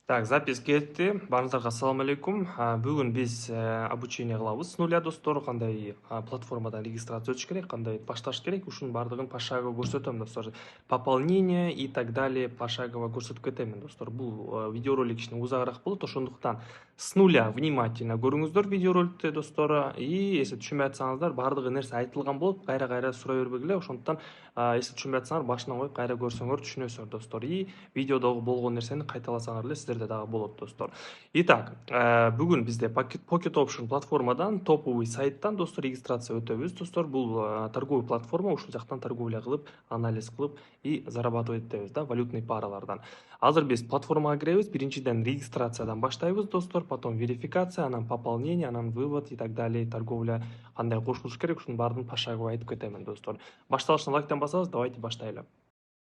Так, запись кетти. Баарыңыздарга ассаламу алейкум. Бүгүн биз обучение кылабыз с нуля достор. Кандай платформадан регистрация өтүш керек, кандай башташ керек, ушунун баардыгын пошагово көрсөтөм достор. Пополнение и так далее пошагово көрсөтүп кетемин достор. Бул видеоролик кичине узагыраак болот, ошондуктан с нуля внимательно көрүңүздөр видеороликтти достор. И эсте түшүнбөй атсаңыздар, баардыгы нерсе айтылган болот, кайра сурай бербегиле. Ошондуктан эсте түшүнбөй атсаңар, башынан коюп кайра көрсөңөр түшүнөсүздөр достор. И видеодогу болгон нерсени кайталасаңар эле сиздерде дагы болот достор. Итак, бүгүн бизде Pocket Option платформадан, топовый сайттан достор регистрация өтөбүз достор. Бул торговый платформа, ушул жактан торговля кылып, анализ кылып и зарабатывать этебиз да, валютный паралардан. Азыр биз платформага киребиз. Биринчиден регистрациядан баштайбыз достор, потом верификация, анан пополнение, анан вывод и так далее, торговля кандай кошулуш керек, ушунун баардыгын пошагово айтып кетемин достор. Башталышына лайктан басабыз, давайте баштайлы.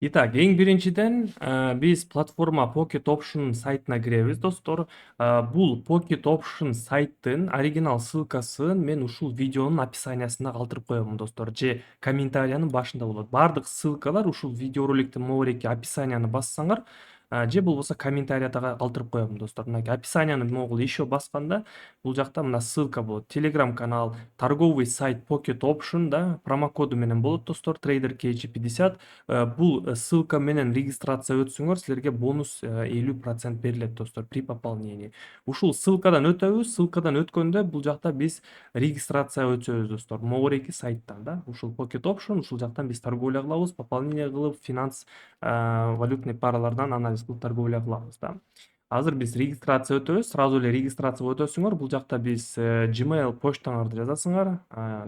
Итак, эң биринчиден биз платформа Pocket Option сайтына киребиз достор. Бул Pocket Option сайттын оригинал ссылкасын мен ушул видеонун описаниясына калтырып коёмун достор, же комментариянын башында болот. Бардык ссылкалар ушул видеороликтин могуреки описанияны бассаңар, же болбосо комментарияда калтырып коёмун достор. Мынакей описанияны могул еще басканда бул жакта мына ссылка болот. Telegram канал, торговый сайт Pocket Option да, промокоду менен болот достор, Trader KG 50. Бул ссылка менен регистрация өтсөңөр, силерге бонус 50% берилет достор при пополнении. Ушул ссылкадан өтөбүз. Ссылкадан өткөндө бул жакта биз регистрация өтөбүз достор. Могуреки сайттан да. Ушул Pocket Option, ушул жактан биз торговля кылабыз, пополнение кылып, финанс валютный паралардан анализ кылып торговля кылабыз да. Азыр биз регистрация өтөбүз. Сразу эле регистрация өтөсүңөр. Бул жакта биз Gmail почтаңарды жазасыңар,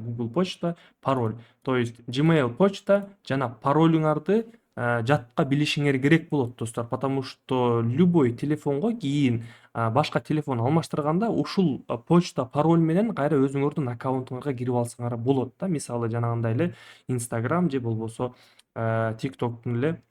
Google почта, пароль. То есть Gmail почта жана паролуңарды жатка билишиңер керек болот достор, потому что любой телефонго кийин башка телефон алмаштырганда ушул почта пароль менен кайра өзүңөрдүн аккаунтуңарга кирип алсаңар болот да. Мисалы жанагындай эле Instagram же болбосо TikToктун эле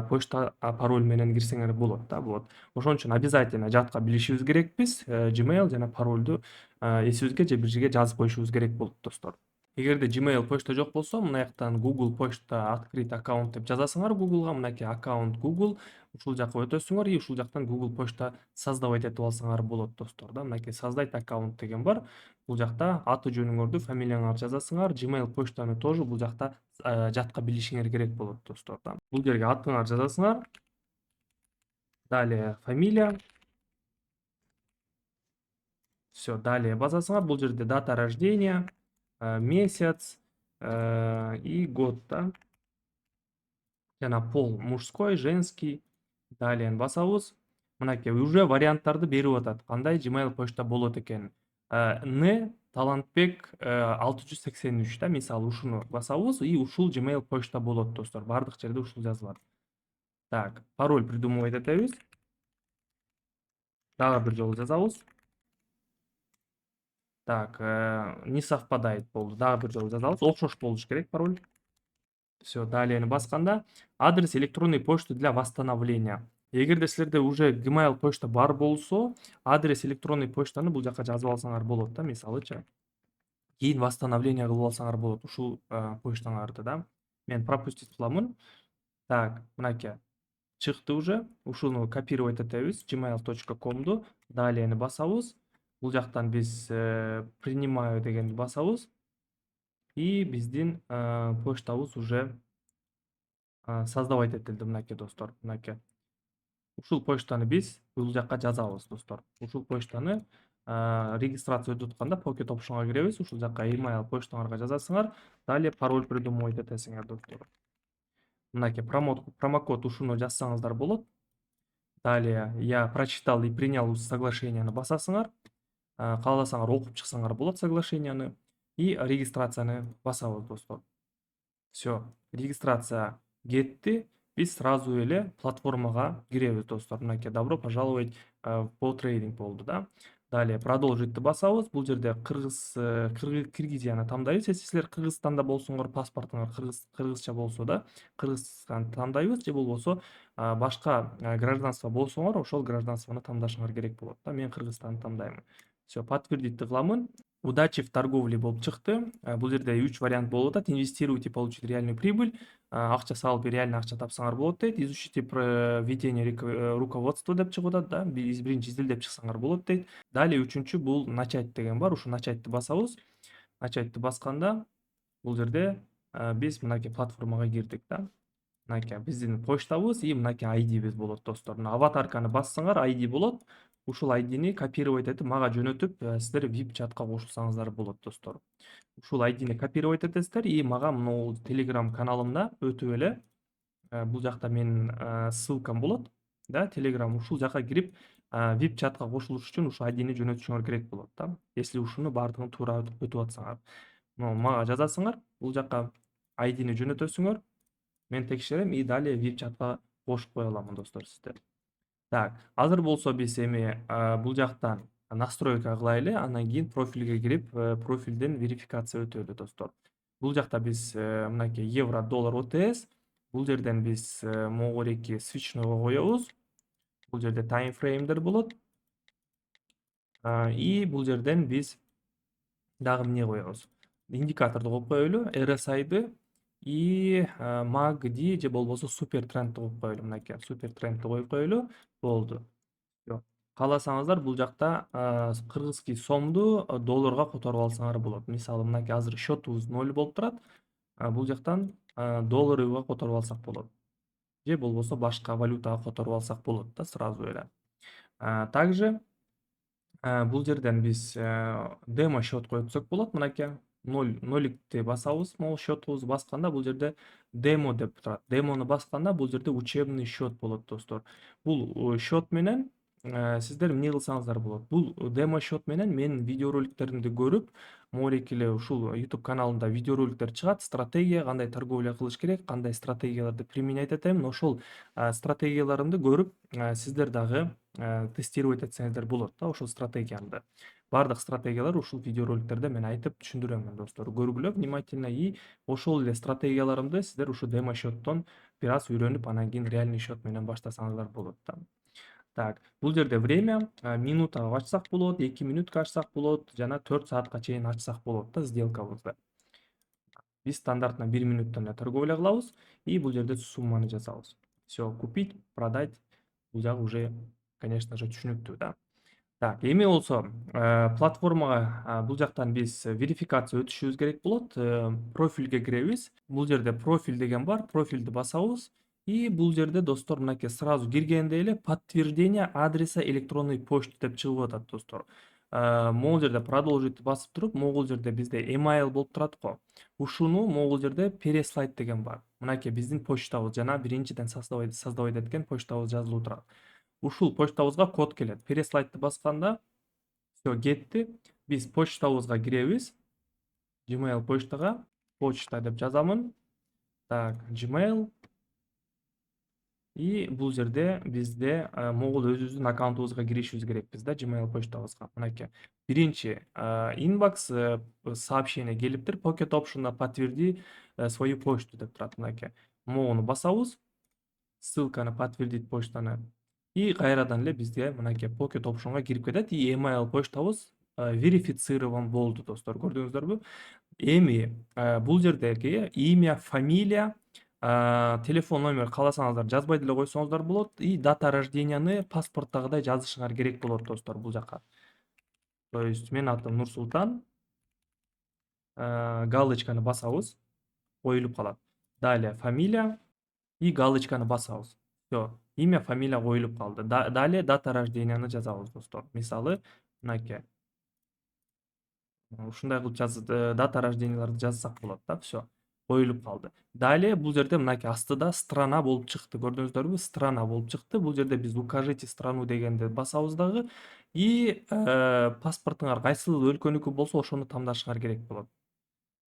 почта пароль менен кирсеңер болот да. Вот. Ошон үчүн обязательно жатка билишибиз керекпиз. Gmail жана паролду эсибизге же бир жерге жазып коюшубуз керек болот достор. Эгерде Gmail почта жок болсо, мына жактан Google почта открыть аккаунт деп жазасыңар Google'га, мынакей аккаунт Google, ушул жакка өтөсүңөр и ушул жактан Google почта создавать этип алсаңар болот достор да. Мынакей создать аккаунт деген бар. Бул жакта аты жөнүңөрдү, фамилияңарды жазасыңар. Gmail почтаны тоже бул жакта жатка билишиңер керек болот достор да. Бул жерге атыңарды жазасыңар. Далее фамилия. Все, далее басасыңар. Бул жерде дата рождения, месяц и год да. Жана пол мужской, женский. Далее басабыз. Мынакей уже варианттарды берип атат. Кандай Gmail почта болот экенин. Н Талантбек 683 да, мисалы ушуну басабыз и ушул Gmail почта болот достор. Бардык жерде ушул жазылат. Так, пароль придумывать этебиз. Дагы бир жолу жазабыз. Так, не совпадает болду. Дагы бир жолу жазабыз. Окшош болуш керек пароль. Все, далее басканда адрес электронной почты для восстановления. Эгерде силерде уже Gmail почта бар болсо, адрес электронный почтаны бул жакка жазып алсаңар болот да, мисалычы. Кийин восстановление кылып алсаңар болот ушул почтаңарды да. Мен пропустить кыламын. Так, мынакей чыкты уже. Ушуну копировать этебиз gmail.comду. Далее басабыз. Бул жактан биз принимаю дегенди басабыз. И биздин почтабыз уже создавать этилди мынакей достор. Мынакей. Ушул почтаны биз бул жакка жазабыз достор. Ушул почтаны регистрация өтүп атканда Pocket Optionга киребиз. Ушул жакка email почтаңарга жазасыңар. Далее пароль придумывать этесиңер достор. Мынакей промокод ушуну жазсаңыздар болот. Далее я прочитал и принял соглашениени басасыңар. Кааласаңар окуп чыксаңар болот соглашенияны. И регистрацияны басабыз достор. Все, регистрация кетти. Биз сразу эле платформага киребиз достор. Мынакей добро пожаловать по трейдинг болду да. Далее продолжитти басабыз. Бул жерде Кыргызияны тандайбыз. Если силер Кыргызстанда болсоңор, паспортуңар кыргызча болсо да, Кыргызстанды тандайбыз, же болбосо башка гражданство болсоңор, ошол гражданствону тандашыңар керек болот да. Мен Кыргызстанды тандайм. Все, подтвердитти кыламын. удачи в торговле болуп чыкты. Бул жерде 3 вариант болуп атат: инвестируйте, получить реальную прибыль, акча салып реально акча тапсаңар болот дейт. Изучите ведение руководства деп чыгып атат да, биринчи изилдеп чыксаңар болот дейт. Далее үчүнчү бул начать деген бар. Ушу начатьты басабыз. Начатьты басканда бул жерде биз мынакей платформага кирдик да. Мынакей биздин почтабыз и мынакей айдибиз болот достор. Мына аватарканы бассаңар айди болот. Ушул айдини копировать этип мага жөнөтүп, сиздер VIP чатка кошулсаңыздар болот достор. Ушул айдини копировать этесиздер и мага могул Telegram каналымда өтүп эле бул жакта менин ссылкам болот да, Telegram. Ушул жака кирип VIP чатка кошулуш үчүн ушул айдини жөнөтүшүңөр керек болот да. Если ушуну бардыгын туура өтүп атсаңар. Мага жазасыңар, бул жака айдини жөнөтөсүңөр. Мен текшерем и далее VIP чатка кошуп кое аламын достор сизди. Так, азыр болсо биз эми бул жактан настройка кылайлы, андан кийин профилге кирип, профилден верификация өтөлү достор. Бул жакта биз мынакей евро, доллар, OTS. Бул жерден биз могу эки свечныйга коебуз. Бул жерде таймфреймдер болот. И бул жерден биз дагы эмне коебуз? Индикаторду коюп коелу, RSI'ды и MACD же болбосо супер трендти коюп коелу. Мынакей супер трендти коюп коелу. Болду. Кааласаңыздар бул жакта кыргызский сомду долларга которуп алсаңар болот. Мисалы мынакей азыр счетубуз 0 болуп турат. Бул жактан долларга которуп алсак болот. Же болбосо башка валютага которуп алсак болот да сразу эле. Также бул жерден биз демо счет коюп турсак болот. Мынакей 0 басабыз, могул счетубузду басканда бул жерде демо деп турат. Демону басканда бул жерде учебный счет болот достор. Бул счет менен сиздер эмне кылсаңыздар болот. Бул демо счет менен менин видеороликтеримди көрүп, могуреки эле ушул YouTube каналымда видеороликтер чыгат, стратегия, кандай торговля кылыш керек, кандай стратегияларды применять этем. Ошол стратегияларымды көрүп, сиздер дагы тестировать этсеңиздер болот да ошол стратегиямды. Бардык стратегиялар ушул видеороликтерде мен айтып түшүндүрөм достор. Көргүлө внимательно и ошол эле стратегияларымды сиздер ушу демо счеттон бир аз үйрөнүп, анан кийин реальный счет менен баштасаңыздар болот да. Так, бул жерде время минутага ачсак болот, 2 минутка ачсак болот, жана 4 саатка чейин ачсак болот да сделкабызды. Биз стандартно 1 минуттан эле торговля кылабыз и бул жерде сумманы жазабыз. Все, купить, продать. Бул жагы уже, конечно же, түшүнүктүү да. Так, эми болсо платформага бул жактан биз верификация өтүшүбүз керек болот. Профилге киребиз. Бул жерде профиль деген бар. Профилди басабыз. И бул жерде достор мынакей сразу киргенде эле подтверждение адреса электронной почты деп чыгып атат достор. Могул жерде продолжить басып туруп, могул жерде бизде email болуп турат го. Ушуну могул жерде переслать деген бар. Мынакей биздин почтабыз жана биринчиден создавать эткен почтабыз жазылуу турат. Ушул почтабызга код келет. Переслайтты басканда все кетти. Биз почтабызга киребиз. Gmail почтага почта деп жазамын. Так, Gmail. И бул жерде бизде могул өзүбүздүн аккаунтубузга киришибиз керекпиз да Gmail почтабызга. Мынакей. Биринчи inbox сообщение келиптир. Pocket option'да подтверди свою почту деп турат мынакей. Могуну басабыз. Ссылканы подтвердить почтаны. И кайрадан эле бизге мынакей Pocket option'га кирип кетет. И email почтабыз верифицирован болду достор. Көрдүңүздөрбү? Эми бул жердеги имя, фамилия, телефон номер кааласаңыздар жазбай деле койсоңуздар болот. И дата рожденияны паспорттагыдай жазышыңар керек болот достор бул жака. То есть менин атым Нурсултан. Галочканы басабыз. Коюлуп калат. Далее фамилия и галочканы басабыз. Все, имя, фамилия коюлуп калды. Далее дата рожденияны жазабыз достор. Мисалы, мынакей. Ушундай кылып дата рожденияларды жазсак болот да, все. Коюлуп калды. Далее бул жерде мынакей астыда страна болуп чыкты. Көрдүңүздөрбү? Страна болуп чыкты. Бул жерде биз укажите страну дегенди басабыз дагы и паспортуңар кайсыл өлкөнүкү болсо ошону тандашыңар керек болот.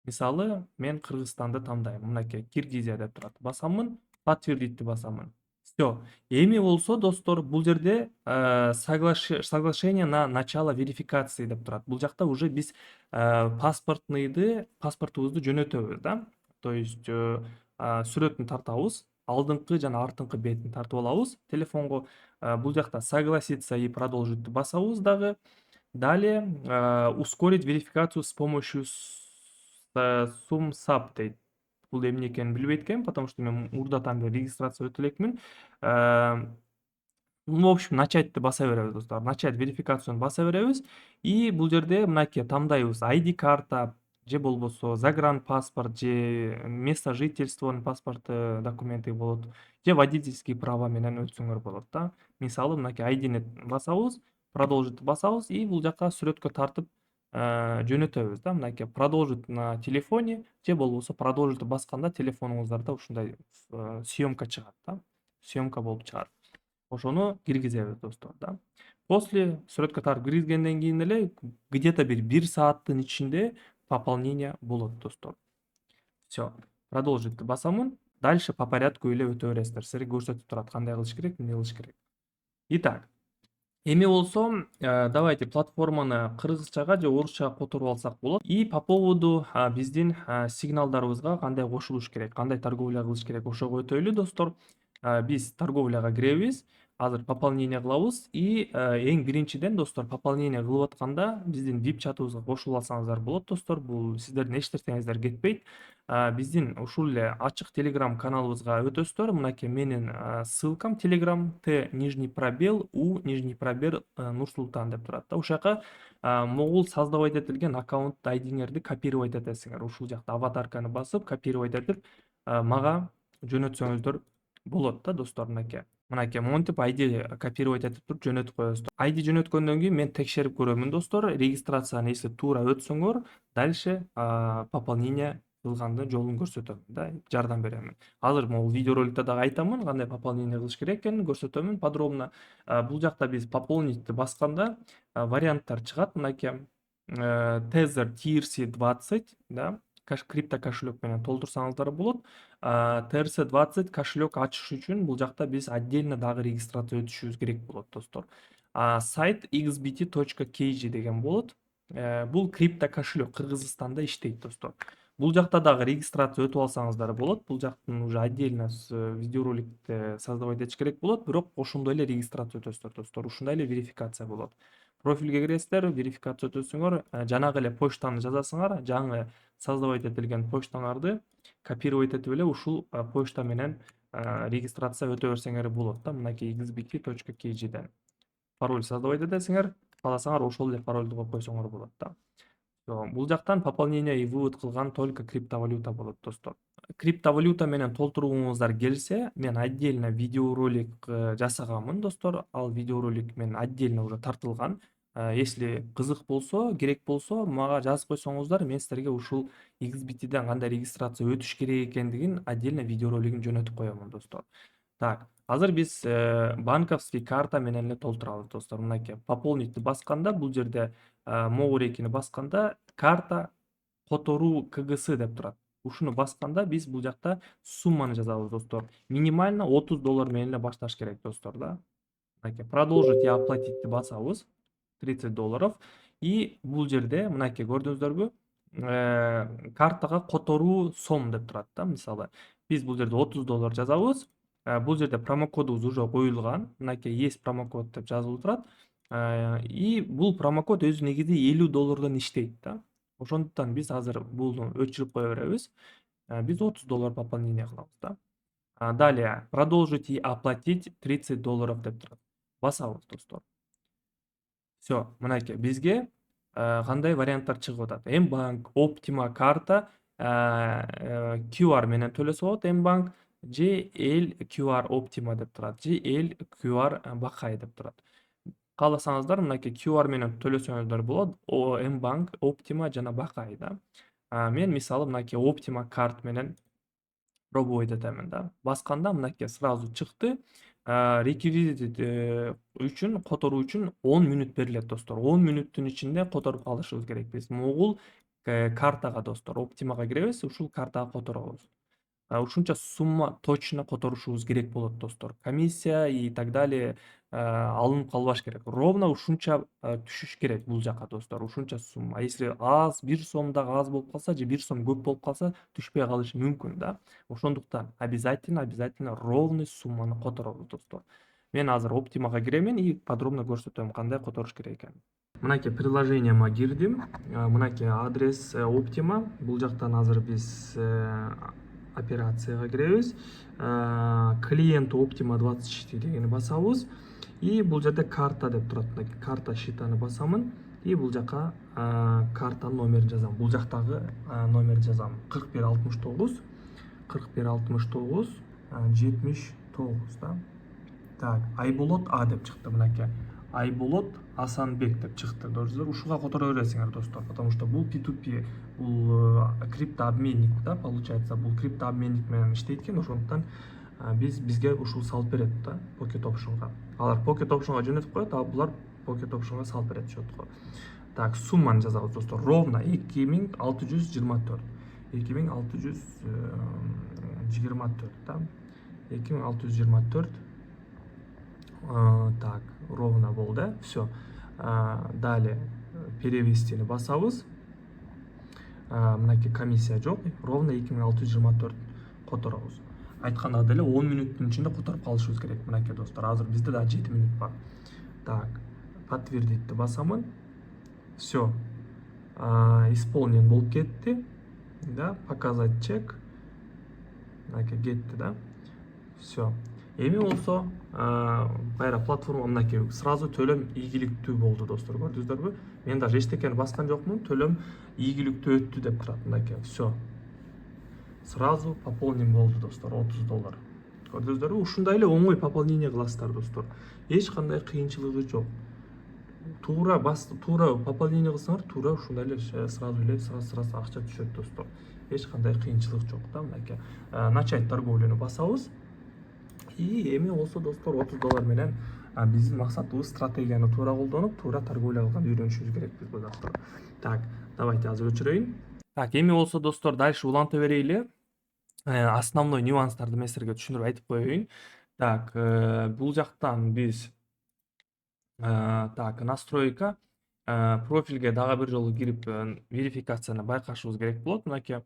Мисалы, мен Кыргызстанды тандайм. Мынакей Киргизия деп турат. Басамын, подтвердитти басамын. Все. Эми болсо достор, бул жерде соглашение на начало верификации деп турат. Бул жакта уже биз паспортубузду жөнөтөбүз да. То есть сүрөтүн тартабыз, алдыңкы жана артыңкы бетин тартып алабыз телефонго. Бул жакта согласиться и продолжить басабыз дагы. Далее ускорить верификацию с помощью SumSub дейт. Бул эмне экенин билбейт экенмин, потому что мен мурдатан бери регистрация өтө элекмин. Ну, в общем, начать баса беребиз достор. Начать верификацияны баса беребиз. И бул жерде мынакей тандайбыз: ID карта же болбосо загранпаспорт же место жительствонун паспорты документи болот, же водительский права менен өтсөңөр болот да. Мисалы мынакей ID'ни басабыз, продолжить басабыз и бул жака сүрөткө тартып жөнөтөбүз да. Мынакей продолжить на телефоне же болбосо продолжить басканда телефонуңуздарда ушундай съемка чыгат да. Съемка болуп чыгат. Ошону киргизебиз достор да. После сүрөткө тартып киргизгенден кийин эле где-то бир сааттын ичинде пополнение болот достор. Все. Продолжить басамын. Дальше по порядку эле өтө бересиздер. Силерге көрсөтүп турат кандай кылыш керек, эмне кылыш керек. Итак, эми болсо давайте платформаны кыргызчага же орусчага которуп алсак болот. И по поводу биздин сигналдарыбызга кандай кошулуш керек, кандай торговля кылыш керек, ошого өтөйлү достор. Биз торговляга киребиз. Азыр пополнение кылабыз. И эң биринчиден достор, пополнение кылып атканда биздин VIP чатыбызга кошулуп алсаңыздар болот достор. Бул сиздердин эч нерсеңиздер кетпейт. Биздин ушул эле ачык Telegram каналыбызга өтөсүздөр. Мынакей менин ссылкам Telegram T_U_Нурсултан деп турат да. Ушака могул создавать этилген аккаунт айдиңерди копировать этесиңер. Ушул жакта аватарканы басып, копировать этип мага жөнөтсөңүздөр болот да достор. Мынакей монтип ID копировать этип туруп жөнөтүп коесуздар. ID жөнөткөндөн кийин мен текшерип көрөмүн достор. Регистрацияны если туура өтсөңөр, дальше пополнение кылгандын жолун көрсөтөм да, жардам беремин. Азыр могул видеороликте дагы айтамын кандай пополнение кылыш керек экенин көрсөтөмүн подробно. Бул жакта биз пополнить басканда варианттар чыгат. Мынакей Tether TRC20 да, крипто кошелек менен толтурсаңыздар болот. TRC20 кошелек ачыш үчүн бул жакта биз отдельно дагы регистрация өтүшүбүз керек болот достор. Сайт xbt.kg деген болот. Бул крипто кошелек Кыргызстанда иштейт достор. Бул жакта дагы регистрация өтүп алсаңыздар болот. Бул жактын уже отдельно видеороликти создавать этиш керек болот, бирок ошондой эле регистрация өтөсүздөр достор. Ушундай эле верификация болот. Профилге киресиздер, верификация өтөсүңөр, жанагы эле почтаны жазасыңар, жаңы создавать этилген почтаңарды копировать этип эле ушул почта менен регистрация өтө берсеңер болот да. Мынакей xbt.kgден пароль создавать этесиңер, кааласаңар ошол эле паролду коюп койсоңор болот да. Бул жактан пополнение и вывод кылган только криптовалюта болот достор. Криптовалюта менен толтурууңуздар келсе, мен отдельно видеоролик жасаганмын достор. Ал видеоролик мен отдельно уже тартылган. Если кызык болсо, керек болсо, мага жазып койсоңуздар, мен силерге ушул XBT'ден кандай регистрация өтүш керек экендигин отдельно видеоролигин жөнөтүп коёмун достор. Так, азыр биз банковский карта менен эле толтурабыз достор. Мынакей пополнить басканда бул жерде могур экини басканда карта которуу КГС деп турат. Ушуну басканда биз бул жакта сумманы жазабыз достор. Минимально $30 менен эле башташ керек достор да. Мынакей продолжить и оплатить басабыз. $30. И бул жерде мынакей көрдүңүздөрбү? Картага которуу сом деп турат да. Мисалы, биз бул жерде $30 жазабыз. Бул жерде промокодубуз уже коюлган. Мынакей есть промокод деп жазылып турат. И бул промокод өзү негизи $50 иштейт да. Ошондуктан биз азыр буну өчүрүп кое беребиз. Биз $30 пополнение кылабыз да. Далее продолжить и оплатить $30 деп турат. Басабыз достор. Все, мынакей бизге кандай варианттар чыгып атат. Mbank, Optima карта, QR менен төлөсө болот. Mbank же L QR Optima деп турат, же L QR Бакай деп турат. Кааласаңыздар мынакей QR менен төлөсөңүздөр болот. Mbank, Optima жана Бакай да. Мен мисалы мынакей Optima карт менен пробовать этемин да. Басканда мынакей сразу чыкты. Реквизит үчүн, которуу үчүн 10 мүнөт берилет достор. 10 мүнөттүн ичинде которуп калышыбыз керек биз. Могул картага достор, Optimaга киребиз, ушул картага которобуз. Ушунча сумма точно которушубуз керек болот достор. Комиссия и так далее алынып калбаш керек. Ровно ушунча түшүш керек бул жака достор. Ушунча сумма. Если аз, 1 сом дагы аз болуп калса же 1 сом көп болуп калса, түшпөй калышы мүмкүн да. Ошондуктан обязательно ровный сумманы которобуз достор. Мен азыр Optimaга киремин и подробно көрсөтөм кандай которуш керек экенин. мынакей приложениема кирдим. Мынакей адрес Optima. Бул жактан азыр биз операцияга киребиз. Клиент Optima 24 дегени басабыз. И бул жерде карта деп турат. Мынакей карта шитаны басамын. И бул жака картанын номерин жазам. Бул жактагы номерди жазам. 4169 4169 79 да. Так, Айболот А деп чыкты мынакей. Айболот Асанбек деп чыкты. Көрдүңүздөр, ушуга которо бересиңер достор, потому что бул P2P, бул криптообменник да, получается, бул криптообменник менен иштейт экен, ошондуктан бизге ушул салып берет да, Pocket Option'га. Алар Pocket Option'га жөнөтүп коет, а булар Pocket Option'га салып берет счетко. Так, сумманы жазабыз достор. Ровно 2624. 2624 да. 2624. Так, ровно болду. Все. Далее перевестини басабыз. Мынакей комиссия жок. Ровно 2624 которобуз. Айтканда деле 10 мүнөттүн ичинде которуп калышыбыз керек. Мынакей достор, азыр бизде да 7 мүнөт бар. Так, подтвердитти басамын. Все. Исполнен болуп кетти. Да, показать чек. Мынакей кетти да. Все. Эми болсо байра платформа мынакей сразу төлөм ийгиликтүү болду достор, көрдүңүздөрбү? Мен даже эчтекени баскан жокмун, төлөм ийгиликтүү өттү деп турат мынакей. Все. Сразу пополним болду достор, $30. Көрдүңүздөрбү? Ушундай эле оңой пополнение кыласыздар достор. Эч кандай кыйынчылыгы жок. Туура пополнение кылсаңар, туура ушундай эле сразу акча түшөт достор. Эч кандай кыйынчылык жок да, мынакей. Начать торговлюну басабыз. И эми болсо достор, $30 менен биздин максатыбыз стратегияны туура колдонуп, туура торговля кылганды үйрөнүшүбүз керекпиз бул достор. Так, давайте азыр өчүрөйүн. Так, эми болсо достор, дальше уланта берели. Основной нюанстарды мен силерге түшүндүрүп айтып коеюн. Так, бул жактан биз так, настройка, профилге дагы бир жолу кирип верификацияны байкашыбыз керек болот. Мынакей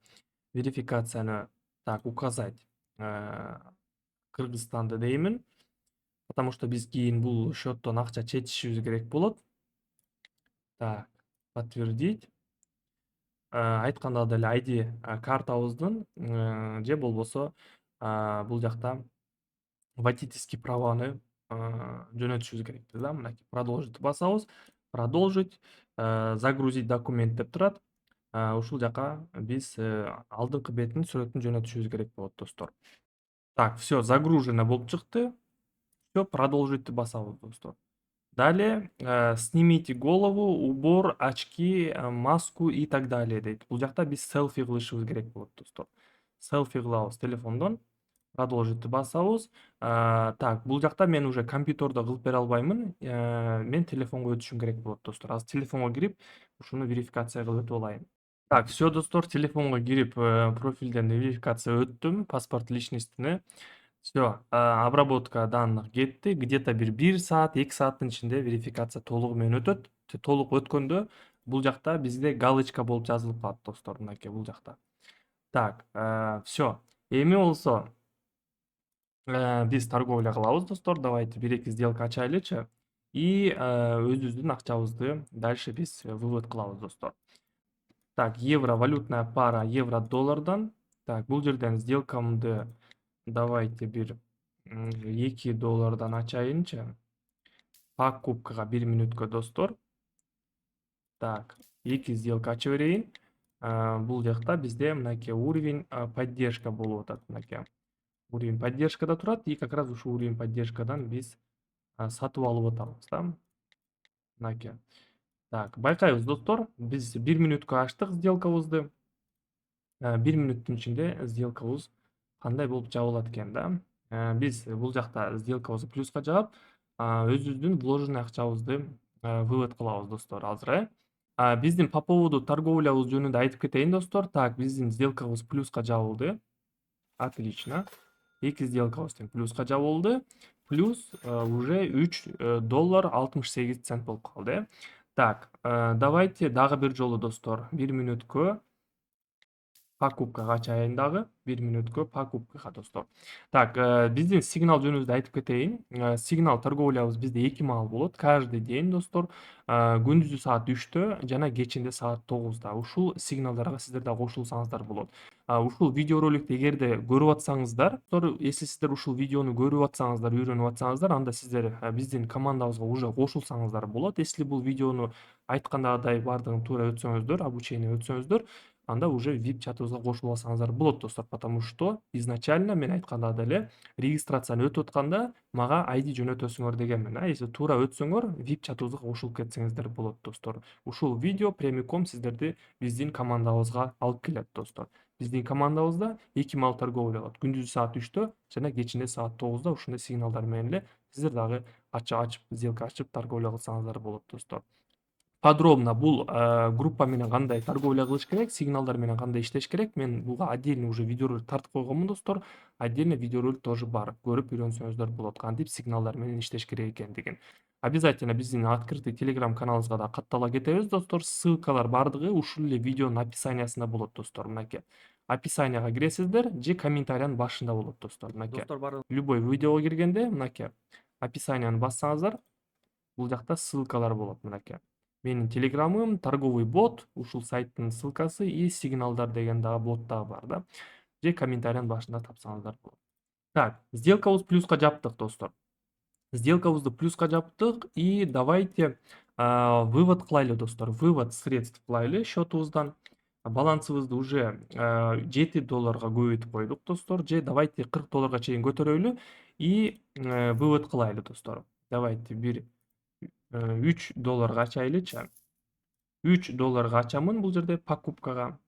верификацияны так указать Кыргызстанды деймин, потому что биз кийин бул счеттон акча чечишибиз керек болот. Так, подтвердить. Айтканда деле ID картабыздын же болбосо бул жакта водительский праваны жөнөтүшүбүз керек да. Мынакей продолжить басабыз. Продолжить, загрузить документ деп турат. Ушул жака биз алдыңкы беттин сүрөтүн жөнөтүшүбүз керек болот достор. Так, все, загружено болуп чыкты. Все, продолжить басабыз достор. Далее снимите голову, убор, очки, маску и так далее дейт. Бул жакта биз селфи кылышыбыз керек болот достор. Селфи кылабыз телефондон. Продолжить басабыз. Так, бул жакта мен уже компьютерде кылып бере албаймын. Мен телефонго өтүшүм керек болот достор. Азыр телефонго кирип, ушуну верификация кылып өтүп алайын. Так, все достор, телефонго кирип, профилден верификация өттүм, паспорт личностьтини. Все, обработка данных кетти. Где-то бир 1 саат, 2 сааттын ичинде верификация толугу менен өтөт. Толук өткөндө бул жакта бизде галочка болуп жазылып калат достор, мынакей бул жакта. Так, все. Эми болсо биз торговля кылабыз достор. Давайте 1-2 сделка ачайлычы. И өзүбүздүн акчабызды дальше биз вывод кылабыз достор. Так, евро валютная пара евро-доллардан. Так, бул жерден сделкамды давайте бир $2 ачайынчы. Покупкага 1 мүнөткө достор. Так, 2 сделка ача берейин. Бул жакта бизде мынакей уровень поддержка болуп атат, мынакей. Уровень поддержкада турат, и как раз ушул уровень поддержкадан биз сатып алып атабыз да. Мынакей. Так, байкайбыз достор, биз 1 мүнөткө ачтык сделкабызды. 1 мүнөттүн ичинде сделкабыз кандай болуп жабылат экен да. Биз бул жакта сделкабызды плюска жаап, өзүбүздүн вложенный акчабызды вывод кылабыз достор азыр. Биздин по поводу торговлябыз жөнүндө айтып кетейин достор. Так, биздин сделкабыз плюска жабылды. Отлично. 2 сделкабыз тең плюска жабылды. Плюс уже $3.68 болуп калды. Так, давайте дагы бир жолу достор, 1 мүнөткө покупкага ачайын дагы 1 мүнөткө покупкага достор. Так, биздин сигнал жөнүндө айтып кетейин. Сигнал торговлябыз бизде 2 маал болот. Каждый день достор, күндүзү саат 3-тө жана кечинде саат 9-да. Ушул сигналдарга сиздер да кошулсаңыздар болот. Ушул видеороликти эгерде көрүп атсаңыздар, если сиздер ушул видеону көрүп атсаңыздар, үйрөнүп атсаңыздар, анда сиздер биздин командабызга уже кошулсаңыздар болот. Если бул видеону айткандагыдай бардыгын туура өтсөңүздөр, обучение өтсөңүздөр, анда уже VIP чатыбызга кошулуп алсаңыздар болот достор, потому что изначально мен айткандагыдай эле регистрацияны өтүп атканда мага ID жөнөтөсүңөр дегенмин. Если туура өтсөңөр, VIP чатыбызга кошулуп кетсеңиздер болот достор. Ушул видео прямиком сиздерди биздин командабызга алып келет достор. Биздин командабызда 2 маал торговля кылат. Күндүзү саат 3-тө жана кечинде саат 9-да ушундай сигналдар менен эле сиздер дагы ачып, сделка ачып торговля кылсаңыздар болот достор. Подробно бул группа менен кандай торговля кылыш керек, сигналдар менен кандай иштеш керек, мен буга отдельно уже видеоролик тартып койгонмун достор. Отдельно видеоролик тоже бар. Көрүп үйрөнсөңүздөр болот, кантип сигналдар менен иштеш керек экендигин. Обязательно биздин открытый телеграм каналыбызга да каттала кетебиз достор. Ссылкалар бардыгы ушул эле видеонун описаниясында болот достор. Мынакей. Описанияга киресиздер же комментариянын башында болот достор. Мынакей. Любой видеого киргенде мынакей описанияны бассаңыздар, бул жакта ссылкалар болот мынакей. Менин телеграмым, торговый бот, ушул сайттын ссылкасы и сигналдар деген дагы бот дагы бар да. Же комментариянын башында тапсаңыздар болот. Так, сделкабыз плюска жаптык достор. Сделкабызды плюска жаптык и давайте вывод кылайлы достор. Вывод средств кылайлы счетубуздан. Балансыбызды уже $7 көбөйтүп койдук достор. Же давайте $40 чейин көтөрөлү и вывод кылайлы достор. Давайте бир $3 ачайлычы. $3 ачамын бул жерде покупкага.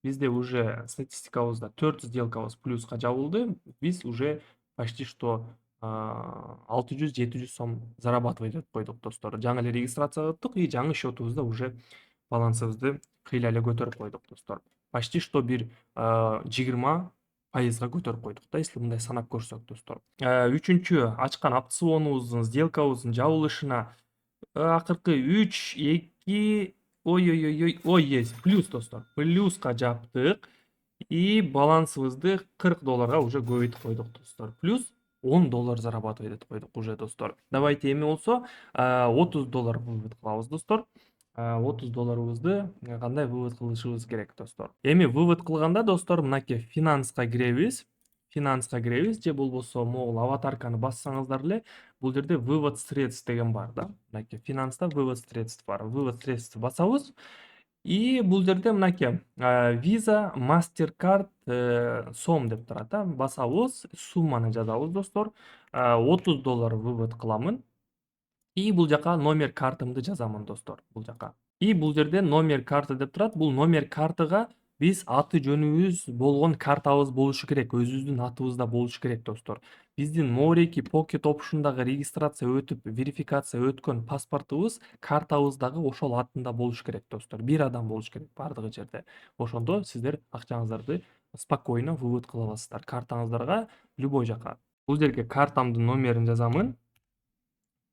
Бизде уже статистикабызда 4 сделкабыз плюска жабылды. Биз уже почти что 600-700 сом зарабатывать этип койдук достор. Жаңы эле регистрация кылдык и жаңы счетубузда уже балансыбызды кыйла эле көтөрүп койдук достор. Почти что бир 20% көтөрүп койдук да, если мындай санап көрсөк достор. Үчүнчү ачкан опционубуздун сделкабыздын жабылышына акыркы 3, 2, ой, есть, плюс достор. Плюска жаптык и балансыбызды $40 уже көбөйтүп койдук достор. Плюс $10 зарабатывать этип койдук уже достор. Давайте эми болсо $30 вывод кылабыз достор. $30 кандай вывод кылышыбыз керек достор. Эми вывод кылганда достор мынакей финанска киребиз. Финанска киребиз же болбосо могул аватарканы бассаңыздар эле бул жерде вывод средств деген бар да. Мынакей финанста вывод средств бар. Вывод средств басабыз. И бул жерде мынакей Visa, MasterCard, сом деп турат да. Басабыз, сумманы жазабыз достор. $30 вывод кыламын. И бул жака номер картамды жазамын достор, бул жака. И бул жерде номер карты деп турат. Бул номер картага биз аты жөнүбүз болгон картабыз болушу керек. Өзүбүздүн атыбызда болушу керек достор. Биздин Moreiki Pocket Option'дагы регистрация өтүп, верификация өткөн паспортубуз картабыздагы ошол атында болушу керек достор. Бир адам болушу керек бардыгы жерде. Ошондо сиздер акчаңыздарды спокойно вывод кыла аласыздар картаңыздарга любой жака. Бул жерге картамдын номерин жазамын.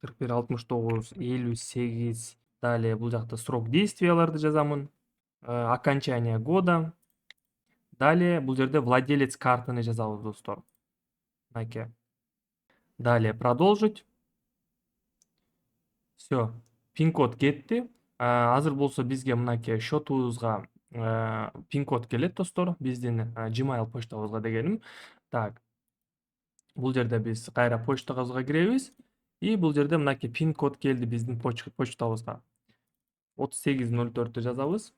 416958. Далее бул жакта срок действияларды жазамын. Окончание года. Далее бул жерде владелец картаны жазабыз достор. Мынакей. Далее продолжить. Все. Пин-код кетти. Азыр болсо бизге мынакей счетубузга пин-код келет достор. Биздин Gmail почтабызга дегеним. Так. Бул жерде биз кайра почтабызга киребиз. И бул жерде мынакей пин-код келди биздин почтабызга. 3804 жазабыз.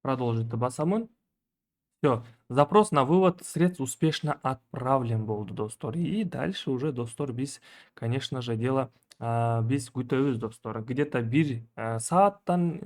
Продолжить басамын. Все. Запрос на вывод средств успешно отправлен болду достор. И дальше уже достор биз, конечно же, дело биз күтөбүз достор. Где-то бир сааттан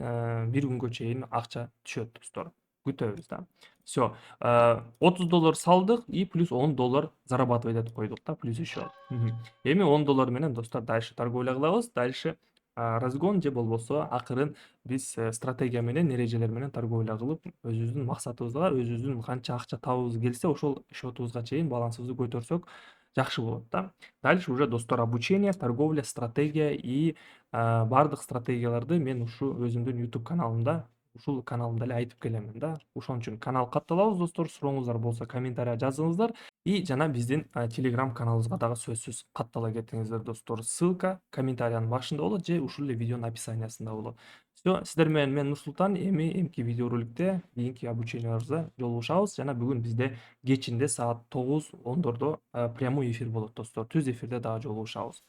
бир күнгө чейин акча түшөт достор. Күтөбүз да. Все. $30 салдык и плюс $10 зарабатывать этип койдук да, плюс еще. Эми $10 менен достор дальше торговля кылабыз. Дальше разгон же болбосо акырын биз стратегия менен, эрежелер менен торговля кылып, өзүбүздүн максатыбызга, өзүбүздүн канча акча табыбыз келсе, ошол счетубузга чейин балансыбызды көтөрсөк жакшы болот да. Дальше уже достор обучение, торговля, стратегия и бардык стратегияларды мен ушу өзүмдүн YouTube каналымда ушул каналымда эле айтып келемин да. Ошон үчүн канал катталабыз достор. Сурооңуздар болсо комментарийга жазыңыздар. И жана биздин Telegram каналыбызга дагы сөзсүз каттала кетиңиздер достор. Ссылка комментариянын башында болот же ушул эле видеонун описаниясында болот. Всё, сиздер менен мен Нурсултан. Эмки видеороликте кийинки обучениябызда жолугушабыз. Жана бүгүн бизде кечинде саат 9-10дордо прямой эфир болот достор. Түз эфирде дагы жолугушабыз.